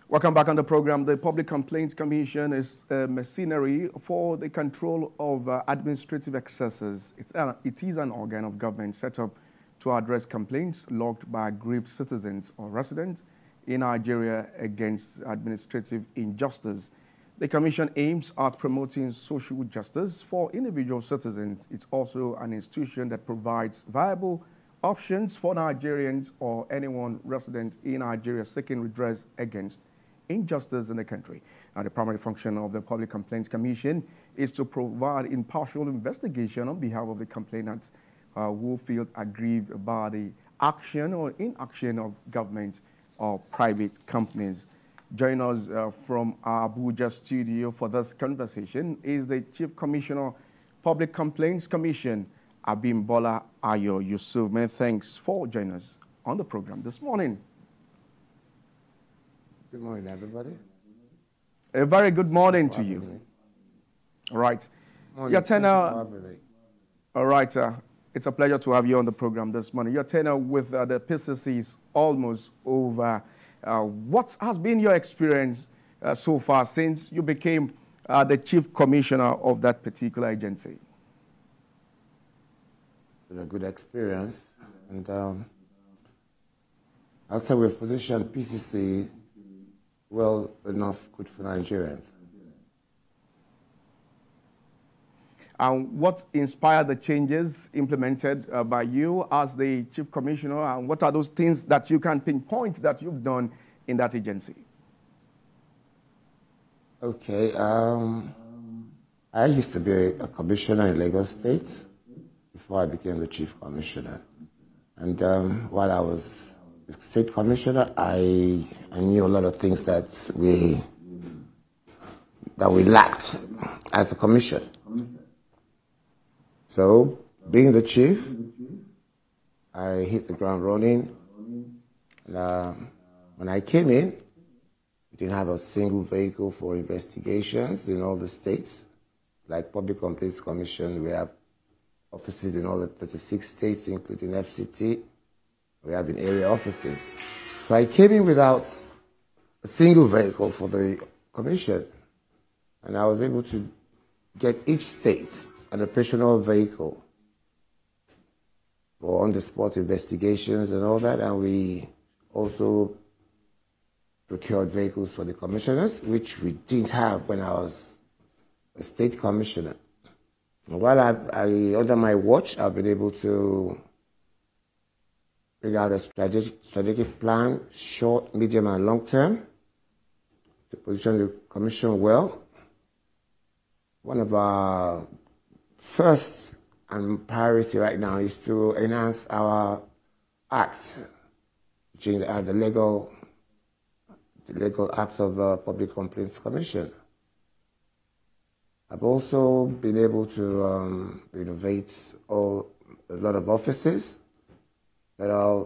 Welcome back on the program. The Public Complaints Commission is a machinery for the control of administrative excesses. It is an organ of government set up to address complaints logged by aggrieved citizens or residents in Nigeria against administrative injustice. The Commission aims at promoting social justice for individual citizens. It's also an institution that provides viable options for Nigerians or anyone resident in Nigeria seeking redress against injustice in the country. Now, the primary function of the Public Complaints Commission is to provide impartial investigation on behalf of the complainants who feel aggrieved by the action or inaction of government or private companies. Join us from our Abuja studio for this conversation is the Chief Commissioner, Public Complaints Commission, Abimbola Ayo Yusuf. Many thanks for joining us on the program this morning. Good morning, everybody. A very good morning to you. All right. Morning. Your tenure. All right. It's a pleasure to have you on the program this morning. Your tenure with the PCC is almost over. What has been your experience so far since you became the Chief Commissioner of that particular agency? A good experience, and I'll say we've positioned PCC well enough good for Nigerians. What inspired the changes implemented by you as the Chief Commissioner, and what are those things that you can pinpoint that you've done in that agency? Okay, I used to be a commissioner in Lagos State before I became the Chief Commissioner. And while I was the State Commissioner, I knew a lot of things that we lacked as a commission. So, being the chief, I hit the ground running. And, when I came in, we didn't have a single vehicle for investigations in all the states. Like Public Complaints Commission, we have offices in all the 36 states, including FCT. We have in area offices. So I came in without a single vehicle for the commission. And I was able to get each state an operational vehicle for on-the-spot investigations and all that. And we also procured vehicles for the commissioners, which we didn't have when I was a state commissioner. And while under my watch, I've been able to bring out a strategic plan, short, medium, and long term, to position the commission well. One of our first and priority right now is to enhance our act, which is the legal acts of Public Complaints Commission. I've also been able to renovate a lot of offices that are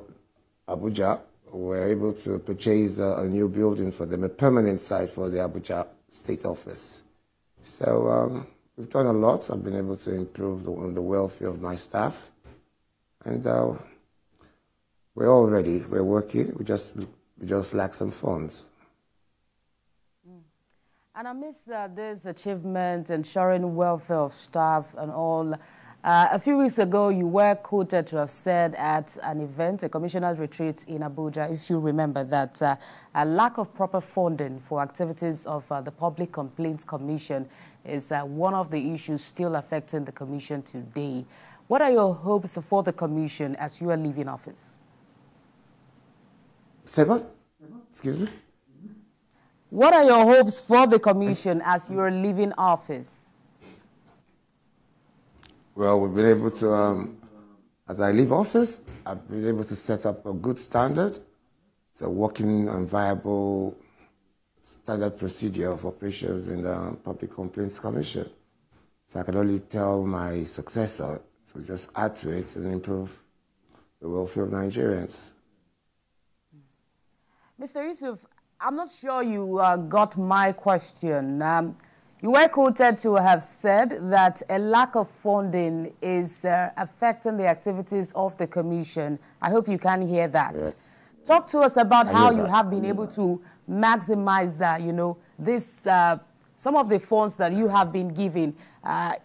Abuja. We're able to purchase a new building for them, a permanent site for the Abuja State Office. So we've done a lot. I've been able to improve the welfare of my staff. And we're all ready. We're working. We just lack some funds. And amidst this achievement, ensuring welfare of staff and all, a few weeks ago you were quoted to have said at an event, a commissioner's retreat in Abuja, if you remember, that a lack of proper funding for activities of the Public Complaints Commission is one of the issues still affecting the commission today. What are your hopes for the commission as you are leaving office? Say what? Excuse me? What are your hopes for the commission as you are leaving office? Well, we've been able to, as I leave office, I've been able to set up a good standard. It's a working and viable standard procedure of operations in the Public Complaints Commission. So I can only tell my successor to just add to it and improve the welfare of Nigerians. Mr. Yusuf, I'm not sure you got my question. You were quoted to have said that a lack of funding is affecting the activities of the commission. I hope you can hear that. Yes. Talk to us about how you have been able to maximize, you know, this, some of the funds that you have been giving,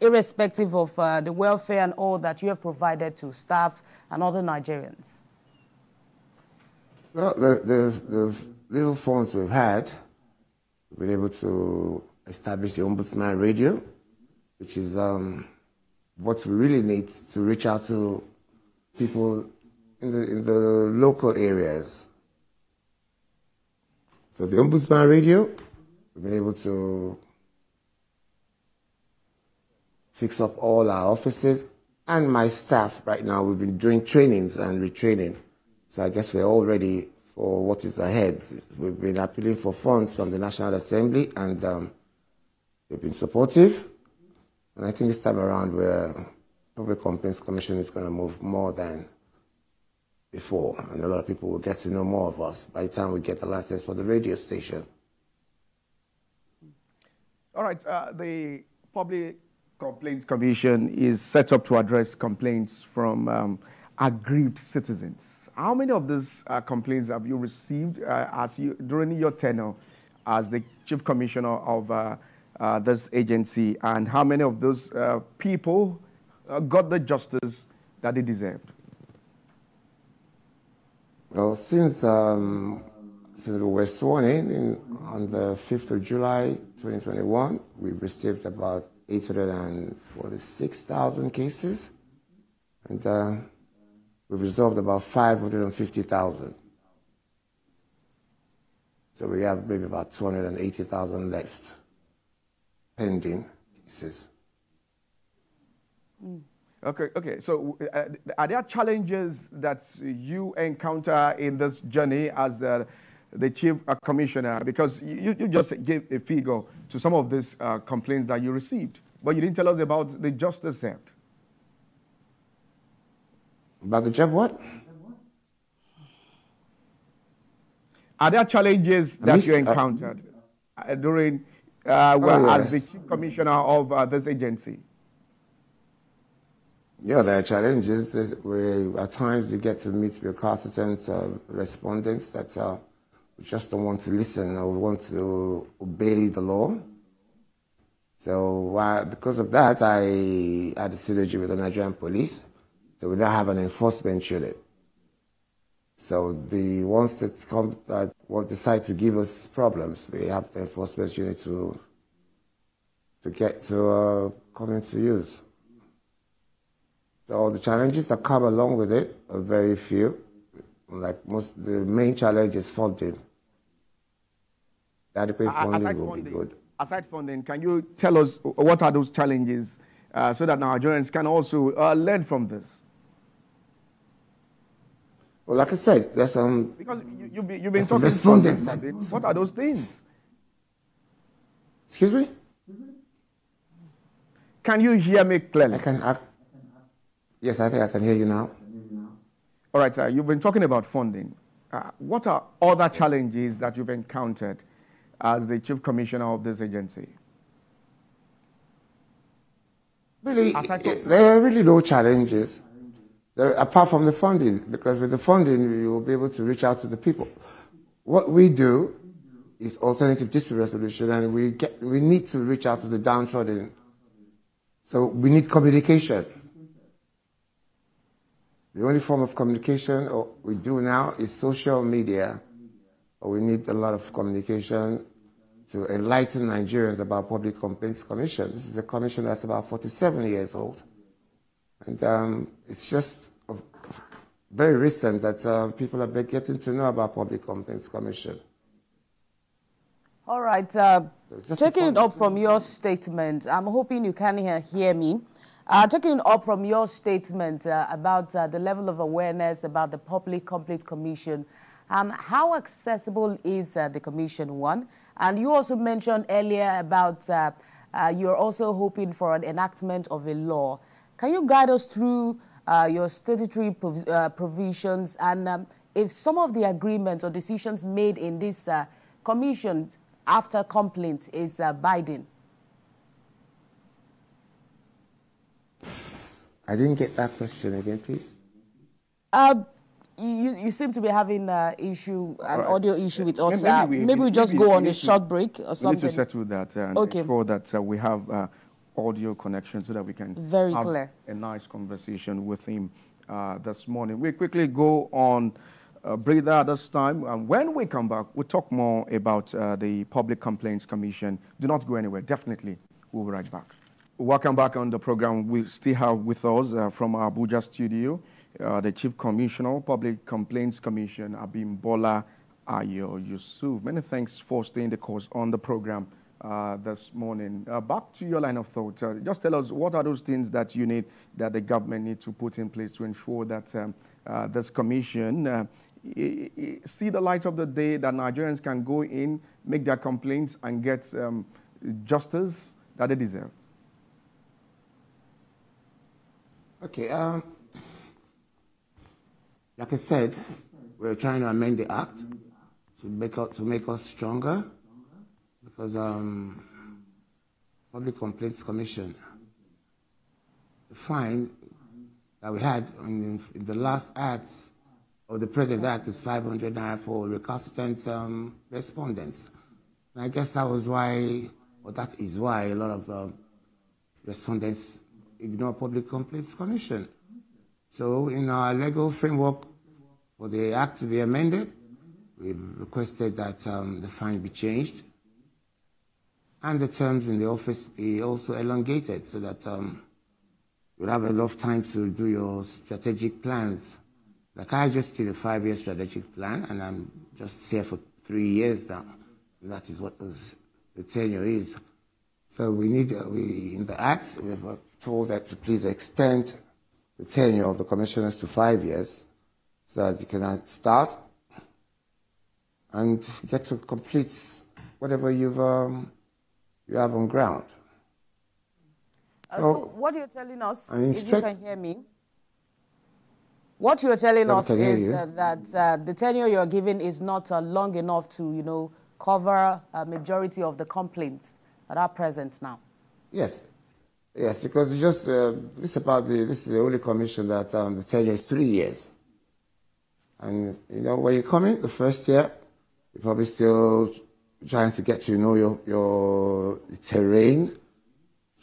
irrespective of the welfare and all that you have provided to staff and other Nigerians. Well, the little funds we've had, we've been able to establish the Ombudsman Radio, which is what we really need to reach out to people in the local areas. So the Ombudsman Radio, we've been able to fix up all our offices, and my staff right now, we've been doing trainings and retraining. So I guess we're all ready for what is ahead. We've been appealing for funds from the National Assembly, and they've been supportive. And I think this time around, the Public Complaints Commission is going to move more than before, and a lot of people will get to know more of us by the time we get the license for the radio station. All right, the Public Complaints Commission is set up to address complaints from aggrieved citizens. How many of these complaints have you received during your tenure as the Chief Commissioner of this agency, and how many of those people got the justice that they deserved? Well, since we were sworn in on the 5th of July, 2021, we've received about 846,000 cases, and we've resolved about 550,000. So we have maybe about 280,000 left pending cases. Okay. So are there challenges that you encounter in this journey as the Chief Commissioner? Because you just gave a figure to some of these complaints that you received, but you didn't tell us about the justice served. About the job what? Are there challenges that you encountered during as the Chief Commissioner of this agency? Yeah, there are challenges. At times you get to meet recalcitrant respondents that just don't want to listen or want to obey the law. So because of that, I had a synergy with the Nigerian police. So we now have an enforcement unit. So the ones that come that will decide to give us problems, we have the enforcement unit to come into use. So the challenges that come along with it are very few. Like the main challenge is funding. The adequate funding will be good. Aside funding, can you tell us what are those challenges so that Nigerians can also learn from this? Well, like I said, there's some... Because you've been talking about what are those things? Excuse me? Can you hear me clearly? Yes, I think I can hear you now. All right, you've been talking about funding. What are other challenges that you've encountered as the Chief Commissioner of this agency? Really, there are really no challenges apart from the funding, because with the funding, we will be able to reach out to the people. What we do is alternative dispute resolution, and we need to reach out to the downtrodden. So we need communication. The only form of communication we do now is social media. But we need a lot of communication to enlighten Nigerians about Public Complaints Commission. This is a commission that's about 47 years old. And it's just very recent that people are getting to know about Public Complaints Commission. All right. Taking it up from your statement, I'm hoping you can hear me. Taking it up from your statement about the level of awareness about the Public Complaints Commission, how accessible is the commission, one? And you also mentioned earlier about you're also hoping for an enactment of a law. Can you guide us through your statutory provisions and if some of the agreements or decisions made in this commission after complaint is binding? I didn't get that question again, please. You seem to be having an audio issue with us. Maybe we just go on a short break or something. We need to settle that and ensure that we have audio connection so that we can have a nice conversation with him this morning. We quickly go on breather this time. And when we come back, we'll talk more about the Public Complaints Commission. Do not go anywhere. Definitely, we'll be right back. Welcome back on the program. We still have with us from our Abuja studio the Chief Commissioner, Public Complaints Commission, Abimbola Ayo Yusuf. Many thanks for staying the course on the program this morning. Back to your line of thought. Just tell us, what are those things that you need, that the government needs to put in place to ensure that this commission see the light of the day, that Nigerians can go in, make their complaints, and get justice that they deserve? Okay. Like I said, we're trying to amend the Act to make us stronger, because Public Complaints Commission, the fine that we had in the last Act, or the present Act, is 500 naira for recalcitrant respondents. And I guess that was why, or that is why, a lot of respondents ignore Public Complaints Commission. So in our legal framework for the Act to be amended, we've requested that the fine be changed and the terms in the office be also elongated, so that you'll have enough time to do your strategic plans. Like I just did a 5-year strategic plan, and I'm just here for 3 years now. And that is what the tenure is. So we need, in the Act, we've told that to please extend the tenure of the commissioners to 5 years, so that you can start and get to complete whatever you have on ground. So what you're telling us, if you can hear me, what you're telling us is that the tenure you're giving is not long enough to, cover a majority of the complaints that are present now. Yes. Yes, because it's just, this is the only commission that the tenure is 3 years. And, when you come in the first year, you're probably still trying to get to know your terrain,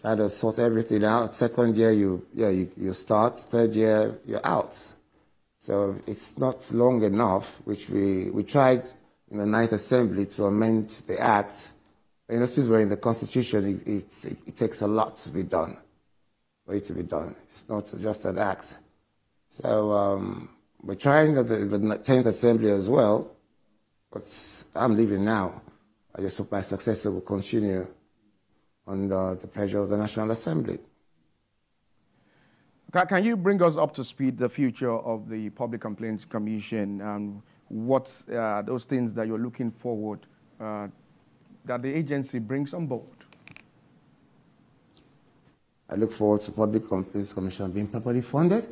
try to sort everything out. Second year, you start. Third year, you're out. So it's not long enough, which we tried in the 9th Assembly to amend the Act. Since we're in the Constitution, it takes a lot to be done, for it to be done. It's not just an Act. So we're trying the 10th Assembly as well, but I'm leaving now. I just hope my successor will continue under the pressure of the National Assembly. Can you bring us up to speed the future of the Public Complaints Commission, and what's those things that you're looking forward that the agency brings on board? I look forward to Public Complaints Commission being properly funded,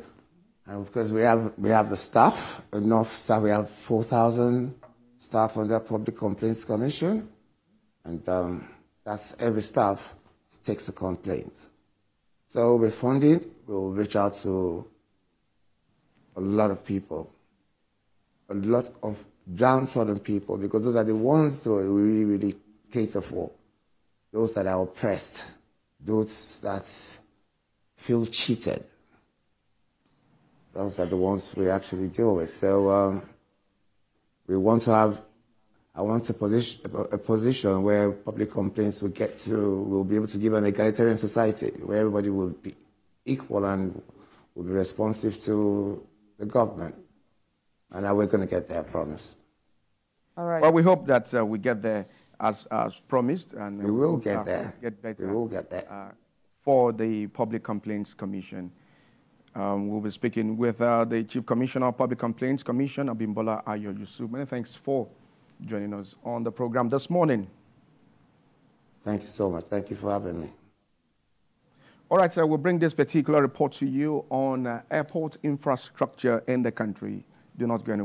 and because we have the staff, enough staff. We have 4,000 staff on the Public Complaints Commission, and that's every staff takes a complaint. So with funding, we'll reach out to a lot of people, a lot of downtrodden people, because those are the ones that we really, really cater for. Those that are oppressed, those that feel cheated. Those are the ones we actually deal with. So we want to have, I want a position where public complaints will be able to give an egalitarian society where everybody will be equal and will be responsive to the government. And we're going to get there, I promise. All right. Well, we hope that we get there as promised. And we will get there. Get better. We will get there. For the Public Complaints Commission. We'll be speaking with the Chief Commissioner of Public Complaints Commission, Abimbola Ayo Yusuf. Many thanks for joining us on the program this morning. Thank you so much. Thank you for having me. All right, we'll bring this particular report to you on airport infrastructure in the country. Do not go anywhere.